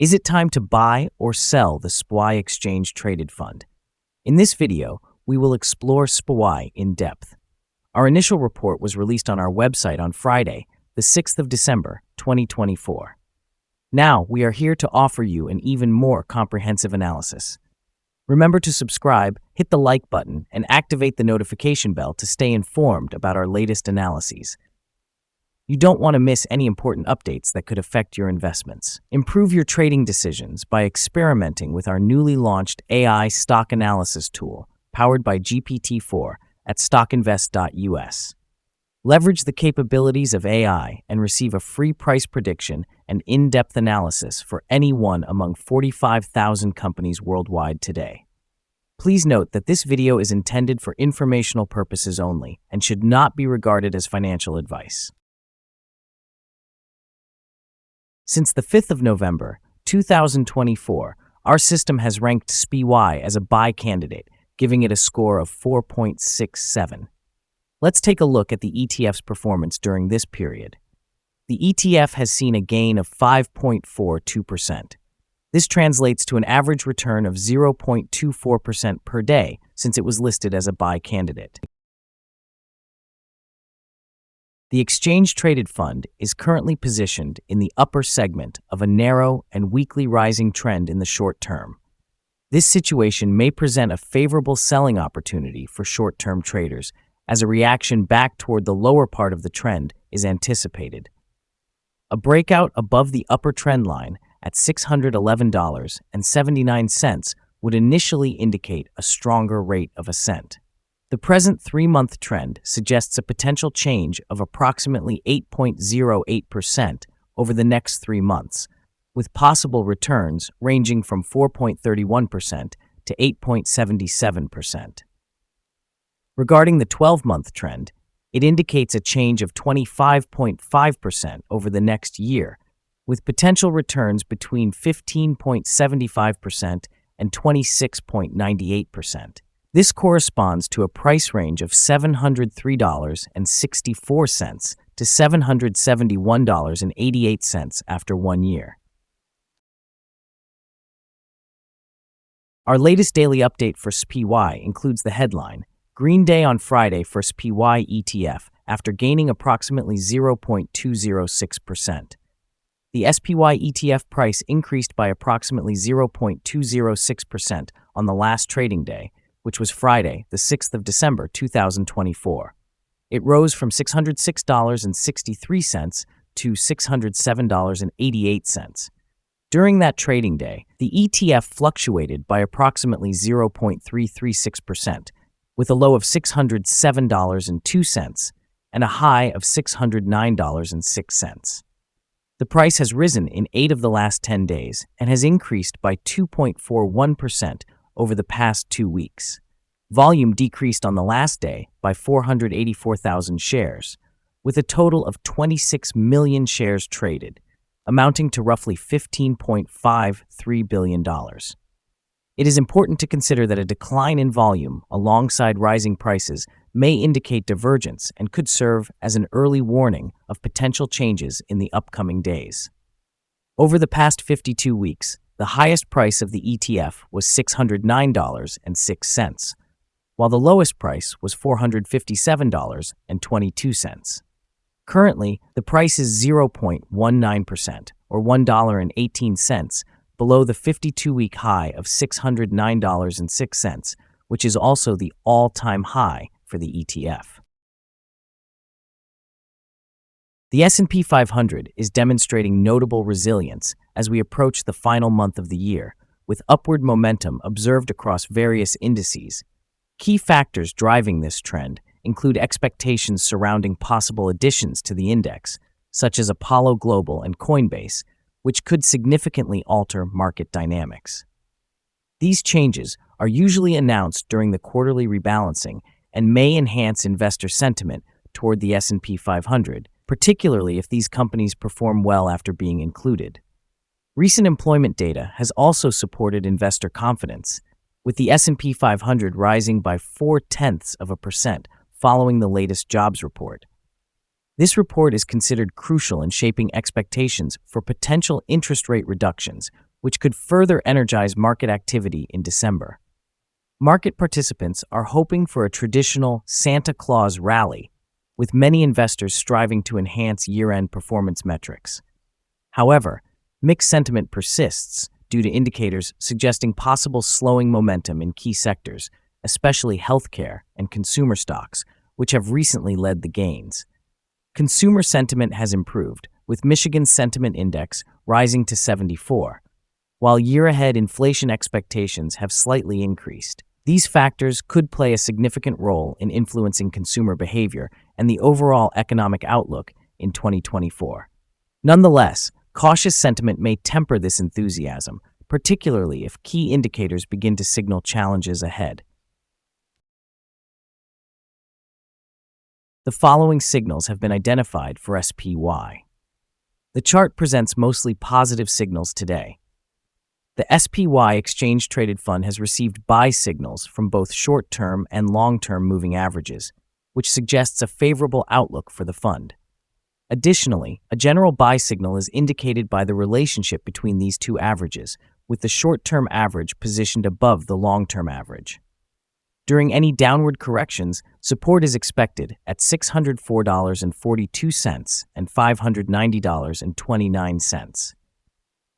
Is it time to buy or sell the SPY Exchange Traded Fund? In this video, we will explore SPY in depth. Our initial report was released on our website on Friday, the 6th of December, 2024. Now, we are here to offer you an even more comprehensive analysis. Remember to subscribe, hit the like button, and activate the notification bell to stay informed about our latest analyses. You don't want to miss any important updates that could affect your investments. Improve your trading decisions by experimenting with our newly launched AI stock analysis tool, powered by GPT-4 at StockInvest.us. Leverage the capabilities of AI and receive a free price prediction and in-depth analysis for any one among 45,000 companies worldwide today. Please note that this video is intended for informational purposes only and should not be regarded as financial advice. Since the 5th of November, 2024, our system has ranked SPY as a buy candidate, giving it a score of 4.67. Let's take a look at the ETF's performance during this period. The ETF has seen a gain of 5.42%. This translates to an average return of 0.24% per day since it was listed as a buy candidate. The exchange-traded fund is currently positioned in the upper segment of a narrow and weakly rising trend in the short term. This situation may present a favorable selling opportunity for short-term traders as a reaction back toward the lower part of the trend is anticipated. A breakout above the upper trend line at $611.79 would initially indicate a stronger rate of ascent. The present 3-month trend suggests a potential change of approximately 8.08% over the next 3 months, with possible returns ranging from 4.31% to 8.77%. Regarding the 12-month trend, it indicates a change of 25.5% over the next year, with potential returns between 15.75% and 26.98%. This corresponds to a price range of $703.64 to $771.88 after 1 year. Our latest daily update for SPY includes the headline, Green Day on Friday for SPY ETF after gaining approximately 0.206%. The SPY ETF price increased by approximately 0.206% on the last trading day, which was Friday, the 6th of December, 2024. It rose from $606.63 to $607.88. During that trading day, the ETF fluctuated by approximately 0.336%, with a low of $607.02 and a high of $609.06. The price has risen in 8 of the last 10 days and has increased by 2.41% over the past 2 weeks. Volume decreased on the last day by 484,000 shares, with a total of 26 million shares traded, amounting to roughly $15.53 billion. It is important to consider that a decline in volume alongside rising prices may indicate divergence and could serve as an early warning of potential changes in the upcoming days. Over the past 52 weeks, the highest price of the ETF was $609.06, while the lowest price was $457.22. Currently, the price is 0.19%, or $1.18, below the 52-week high of $609.06, which is also the all-time high for the ETF. The S&P 500 is demonstrating notable resilience as we approach the final month of the year, with upward momentum observed across various indices. Key factors driving this trend include expectations surrounding possible additions to the index, such as Apollo Global and Coinbase, which could significantly alter market dynamics. These changes are usually announced during the quarterly rebalancing and may enhance investor sentiment toward the S&P 500, particularly if these companies perform well after being included. Recent employment data has also supported investor confidence, with the S&P 500 rising by 0.4% following the latest jobs report. This report is considered crucial in shaping expectations for potential interest rate reductions, which could further energize market activity in December. Market participants are hoping for a traditional Santa Claus rally, with many investors striving to enhance year-end performance metrics. However, mixed sentiment persists due to indicators suggesting possible slowing momentum in key sectors, especially healthcare and consumer stocks, which have recently led the gains. Consumer sentiment has improved, with Michigan's sentiment index rising to 74, while year-ahead inflation expectations have slightly increased. These factors could play a significant role in influencing consumer behavior and the overall economic outlook in 2024. Nonetheless, cautious sentiment may temper this enthusiasm, particularly if key indicators begin to signal challenges ahead. The following signals have been identified for SPY. The chart presents mostly positive signals today. The SPY exchange-traded fund has received buy signals from both short-term and long-term moving averages, which suggests a favorable outlook for the fund. Additionally, a general buy signal is indicated by the relationship between these two averages, with the short-term average positioned above the long-term average. During any downward corrections, support is expected at $604.42 and $590.29.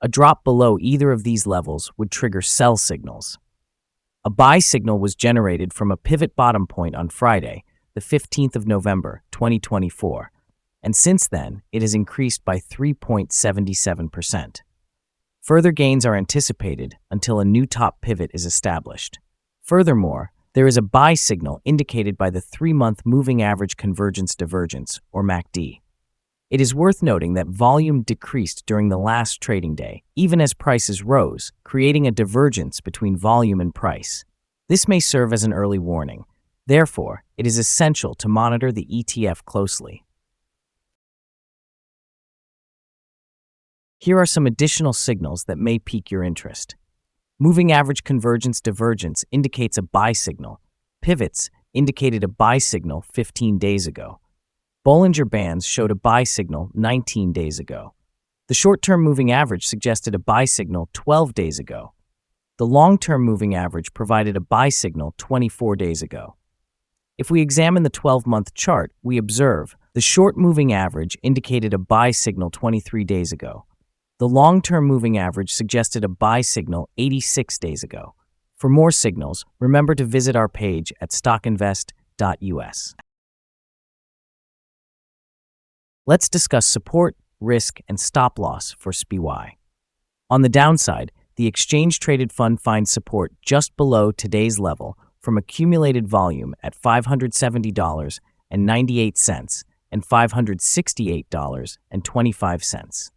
A drop below either of these levels would trigger sell signals. A buy signal was generated from a pivot bottom point on Friday, the 15th of November, 2024, and since then it has increased by 3.77%. Further gains are anticipated until a new top pivot is established. Furthermore, there is a buy signal indicated by the 3-month moving average convergence divergence, or MACD. It is worth noting that volume decreased during the last trading day, even as prices rose, creating a divergence between volume and price. This may serve as an early warning. Therefore, it is essential to monitor the ETF closely. Here are some additional signals that may pique your interest. Moving average convergence divergence indicates a buy signal. Pivots indicated a buy signal 15 days ago. Bollinger Bands showed a buy signal 19 days ago. The short-term moving average suggested a buy signal 12 days ago. The long-term moving average provided a buy signal 24 days ago. If we examine the 12-month chart, we observe the short moving average indicated a buy signal 23 days ago. The long-term moving average suggested a buy signal 86 days ago. For more signals, remember to visit our page at StockInvest.us. Let's discuss support, risk, and stop loss for SPY. On the downside, the exchange-traded fund finds support just below today's level from accumulated volume at $570.98 and $568.25.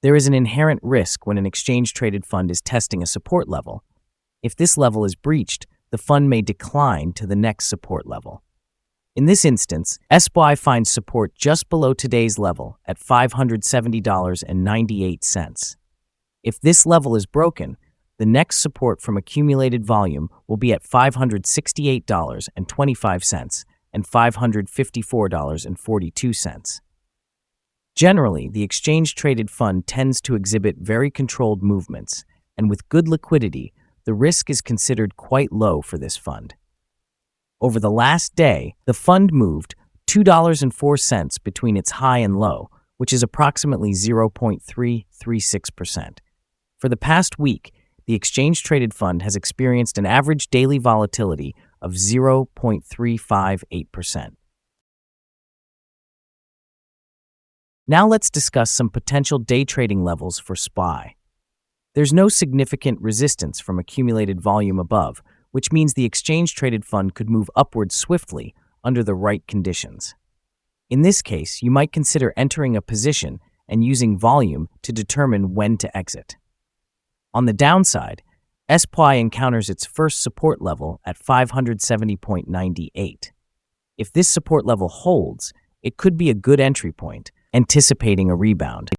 There is an inherent risk when an exchange-traded fund is testing a support level. If this level is breached, the fund may decline to the next support level. In this instance, SPY finds support just below today's level at $570.98. If this level is broken, the next support from accumulated volume will be at $568.25 and $554.42. Generally, the exchange-traded fund tends to exhibit very controlled movements, and with good liquidity, the risk is considered quite low for this fund. Over the last day, the fund moved $2.04 between its high and low, which is approximately 0.336%. For the past week, the exchange-traded fund has experienced an average daily volatility of 0.358%. Now let's discuss some potential day trading levels for SPY. There's no significant resistance from accumulated volume above, which means the exchange-traded fund could move upward swiftly under the right conditions. In this case, you might consider entering a position and using volume to determine when to exit. On the downside, SPY encounters its first support level at 570.98. If this support level holds, it could be a good entry point, anticipating a rebound.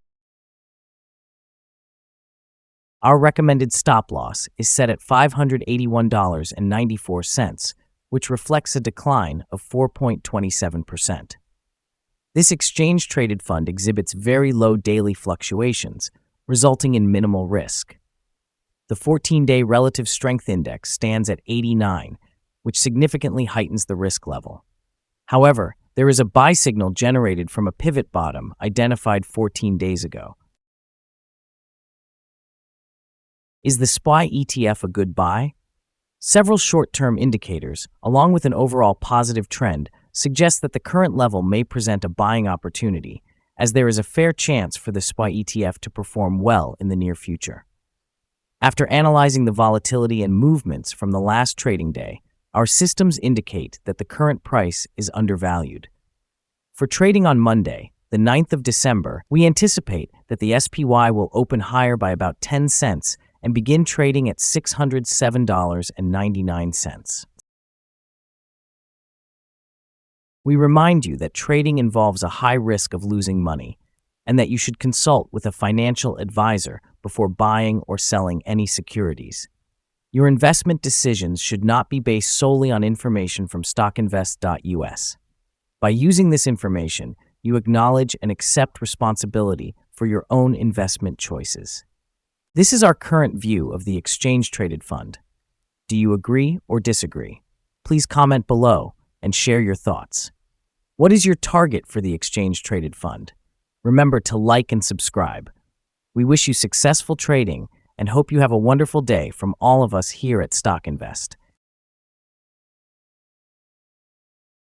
Our recommended stop loss is set at $581.94, which reflects a decline of 4.27%. This exchange-traded fund exhibits very low daily fluctuations, resulting in minimal risk. The 14-day relative strength index stands at 89, which significantly heightens the risk level. However, there is a buy signal generated from a pivot bottom identified 14 days ago. Is the SPY ETF a good buy? Several short-term indicators, along with an overall positive trend, suggest that the current level may present a buying opportunity, as there is a fair chance for the SPY ETF to perform well in the near future. After analyzing the volatility and movements from the last trading day, our systems indicate that the current price is undervalued. For trading on Monday, the 9th of December, we anticipate that the SPY will open higher by about 10 cents and begin trading at $607.99. We remind you that trading involves a high risk of losing money, and that you should consult with a financial advisor before buying or selling any securities. Your investment decisions should not be based solely on information from StockInvest.us. By using this information, you acknowledge and accept responsibility for your own investment choices. This is our current view of the exchange-traded fund. Do you agree or disagree? Please comment below and share your thoughts. What is your target for the exchange-traded fund? Remember to like and subscribe. We wish you successful trading and hope you have a wonderful day from all of us here at StockInvest.